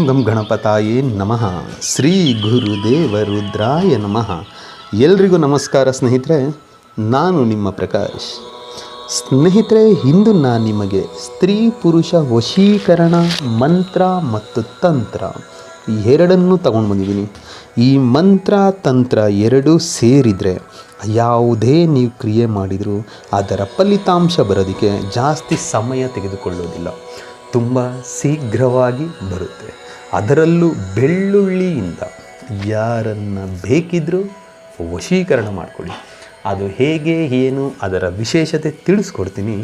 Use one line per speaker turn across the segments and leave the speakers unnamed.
ಗಂ ಗಣಪತಾಯೇ ನಮಃ. ಶ್ರೀ ಗುರುದೇವ ರುದ್ರಾಯ ನಮಃ. ಎಲ್ರಿಗೂ ನಮಸ್ಕಾರ ಸ್ನೇಹಿತರೆ, ನಾನು ನಿಮ್ಮ ಪ್ರಕಾಶ್. ಸ್ನೇಹಿತರೆ, ಇಂದು ನಾನು ನಿಮಗೆ ಸ್ತ್ರೀ ಪುರುಷ ವಶೀಕರಣ ಮಂತ್ರ ಮತ್ತು ತಂತ್ರ ಎರಡನ್ನೂ ತಗೊಂಡು ಬಂದಿದ್ದೀನಿ. ಈ ಮಂತ್ರ ತಂತ್ರ ಎರಡೂ ಸೇರಿದರೆ ಯಾವುದೇ ನೀವು ಕ್ರಿಯೆ ಮಾಡಿದರೂ ಅದರ ಫಲಿತಾಂಶ ಬರೋದಕ್ಕೆ ಜಾಸ್ತಿ ಸಮಯ ತೆಗೆದುಕೊಳ್ಳೋದಿಲ್ಲ, ತುಂಬ ಶೀಘ್ರವಾಗಿ ಬರುತ್ತೆ. ಅದರಲ್ಲೂ ಬೆಳ್ಳುಳ್ಳಿಯಿಂದ ಯಾರನ್ನು ಬೇಕಿದ್ದರೂ ವಶೀಕರಣ ಮಾಡಿಕೊಳ್ಳಿ. ಅದು ಹೇಗೆ ಏನು ಅದರ ವಿಶೇಷತೆ ತಿಳಿಸ್ಕೊಡ್ತೀನಿ.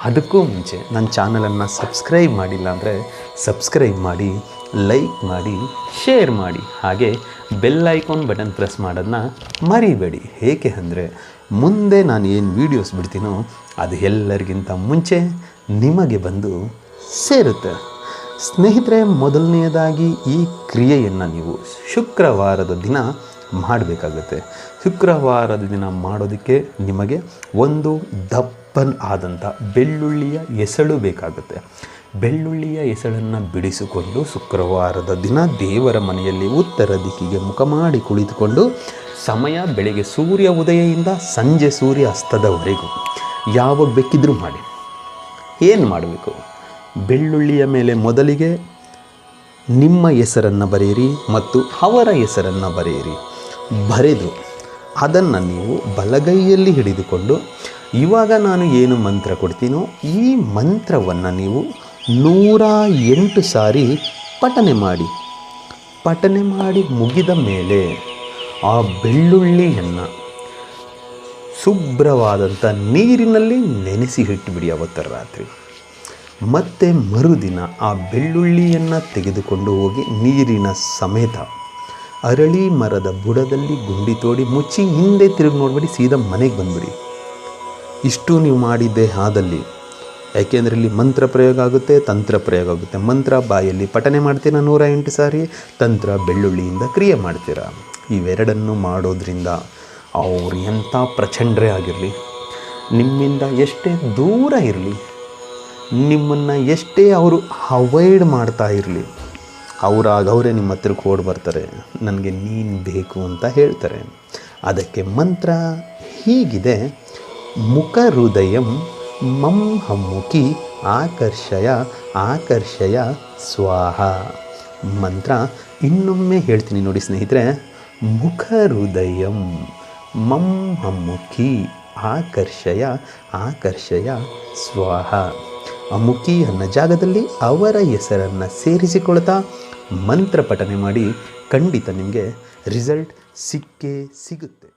ಅದಕ್ಕೂ ಮುಂಚೆ ನನ್ನ ಚಾನಲನ್ನು ಸಬ್ಸ್ಕ್ರೈಬ್ ಮಾಡಿಲ್ಲ ಅಂದರೆ ಸಬ್ಸ್ಕ್ರೈಬ್ ಮಾಡಿ, ಲೈಕ್ ಮಾಡಿ, ಶೇರ್ ಮಾಡಿ, ಹಾಗೆ ಬೆಲ್ ಐಕಾನ್ ಬಟನ್ ಪ್ರೆಸ್ ಮಾಡೋದನ್ನ ಮರಿಬೇಡಿ. ಏಕೆ ಅಂದರೆ ಮುಂದೆ ನಾನು ಏನು ವೀಡಿಯೋಸ್ ಬಿಡ್ತೀನೋ ಅದು ಎಲ್ಲರಿಗಿಂತ ಮುಂಚೆ ನಿಮಗೆ ಬಂದು ಸೇರುತ್ತೆ. ಸ್ನೇಹಿತರೆ, ಮೊದಲನೆಯದಾಗಿ ಈ ಕ್ರಿಯೆಯನ್ನು ನೀವು ಶುಕ್ರವಾರದ ದಿನ ಮಾಡಬೇಕಾಗುತ್ತೆ. ಶುಕ್ರವಾರದ ದಿನ ಮಾಡೋದಕ್ಕೆ ನಿಮಗೆ ಒಂದು ದಪ್ಪನ್ ಆದಂಥ ಬೆಳ್ಳುಳ್ಳಿಯ ಎಸಳು ಬೇಕಾಗುತ್ತೆ. ಬೆಳ್ಳುಳ್ಳಿಯ ಎಸಳನ್ನು ಬಿಡಿಸಿಕೊಂಡು ಶುಕ್ರವಾರದ ದಿನ ದೇವರ ಮನೆಯಲ್ಲಿ ಉತ್ತರ ದಿಕ್ಕಿಗೆ ಮುಖ ಮಾಡಿ ಕುಳಿತುಕೊಂಡು ಸಮಯ ಬೆಳಗ್ಗೆ ಸೂರ್ಯ ಉದಯದಿಂದ ಸಂಜೆ ಸೂರ್ಯ ಅಸ್ತದವರೆಗೂ ಯಾವಾಗ ಬೇಕಿದ್ರೂ ಮಾಡಿ. ಏನು ಮಾಡಬೇಕು? ಬೆಳ್ಳುಳ್ಳಿಯ ಮೇಲೆ ಮೊದಲಿಗೆ ನಿಮ್ಮ ಹೆಸರನ್ನು ಬರೆಯಿರಿ ಮತ್ತು ಅವರ ಹೆಸರನ್ನು ಬರೆಯಿರಿ. ಬರೆದು ಅದನ್ನು ನೀವು ಬಲಗೈಯಲ್ಲಿ ಹಿಡಿದುಕೊಂಡು ಇವಾಗ ನಾನು ಏನು ಮಂತ್ರ ಕೊಡ್ತೀನೋ ಈ ಮಂತ್ರವನ್ನು ನೀವು 108 ಸಾರಿ ಪಠನೆ ಮಾಡಿ. ಪಠನೆ ಮಾಡಿ ಮುಗಿದ ಮೇಲೆ ಆ ಬೆಳ್ಳುಳ್ಳಿಯನ್ನು ಶುಭ್ರವಾದಂಥ ನೀರಿನಲ್ಲಿ ನೆನೆಸಿ ಇಟ್ಟುಬಿಡಿ ಅವತ್ತರ ರಾತ್ರಿ. ಮತ್ತು ಮರುದಿನ ಆ ಬೆಳ್ಳುಳ್ಳಿಯನ್ನು ತೆಗೆದುಕೊಂಡು ಹೋಗಿ ನೀರಿನ ಸಮೇತ ಅರಳಿ ಮರದ ಬುಡದಲ್ಲಿ ಗುಂಡಿ ತೋಡಿ ಮುಚ್ಚಿ ಹಿಂದೆ ತಿರುಗಿ ನೋಡಬೇಡಿ, ಸೀದಾ ಮನೆಗೆ ಬಂದುಬಿಡಿ. ಇಷ್ಟು ನೀವು ಮಾಡಿದ್ದೇ ಆದಲ್ಲಿ, ಯಾಕೆಂದರೆ ಇಲ್ಲಿ ಮಂತ್ರ ಪ್ರಯೋಗ ಆಗುತ್ತೆ, ತಂತ್ರ ಪ್ರಯೋಗ ಆಗುತ್ತೆ. ಮಂತ್ರ ಬಾಯಲ್ಲಿ ಪಠನೆ ಮಾಡ್ತೀರಾ 108 ಸಾರಿ, ತಂತ್ರ ಬೆಳ್ಳುಳ್ಳಿಯಿಂದ ಕ್ರಿಯೆ ಮಾಡ್ತೀರಾ. ಇವೆರಡನ್ನು ಮಾಡೋದ್ರಿಂದ ಅವರು ಎಂಥ ಪ್ರಚಂಡ್ರೇ ಆಗಿರಲಿ, ನಿಮ್ಮಿಂದ ಎಷ್ಟೇ ದೂರ ಇರಲಿ, ನಿಮ್ಮನ್ನು ಎಷ್ಟೇ ಅವರು ಅವಾಯ್ಡ್ ಮಾಡ್ತಾ ಇರಲಿ, ಅವರೇ ನಿಮ್ಮ ಹತ್ರಕ್ಕೆ ಓಡಿ ಬರ್ತಾರೆ, ನನಗೆ ನೀನು ಬೇಕು ಅಂತ ಹೇಳ್ತಾರೆ. ಅದಕ್ಕೆ ಮಂತ್ರ ಹೀಗಿದೆ: ಮುಖ ಹೃದಯಂ ಮಂ ಹಮ್ಮುಖಿ ಆಕರ್ಷಯ ಆಕರ್ಷಯ ಸ್ವಾಹ. ಮಂತ್ರ ಇನ್ನೊಮ್ಮೆ ಹೇಳ್ತೀನಿ ನೋಡಿ ಸ್ನೇಹಿತರೆ. ಮುಖ ಹೃದಯಂ ಮಂ ಹಮ್ಮುಖಿ ಆಕರ್ಷಯ ಆಕರ್ಷಯ ಸ್ವಾಹ. ಅಮುಖಿ ಅನ್ನೋ ಜಾಗದಲ್ಲಿ ಅವರ ಹೆಸರನ್ನು ಸೇರಿಸಿಕೊಳ್ತಾ ಮಂತ್ರ ಪಠನೆ ಮಾಡಿ. ಖಂಡಿತ ನಿಮಗೆ ರಿಸಲ್ಟ್ ಸಿಕ್ಕೇ ಸಿಗುತ್ತೆ.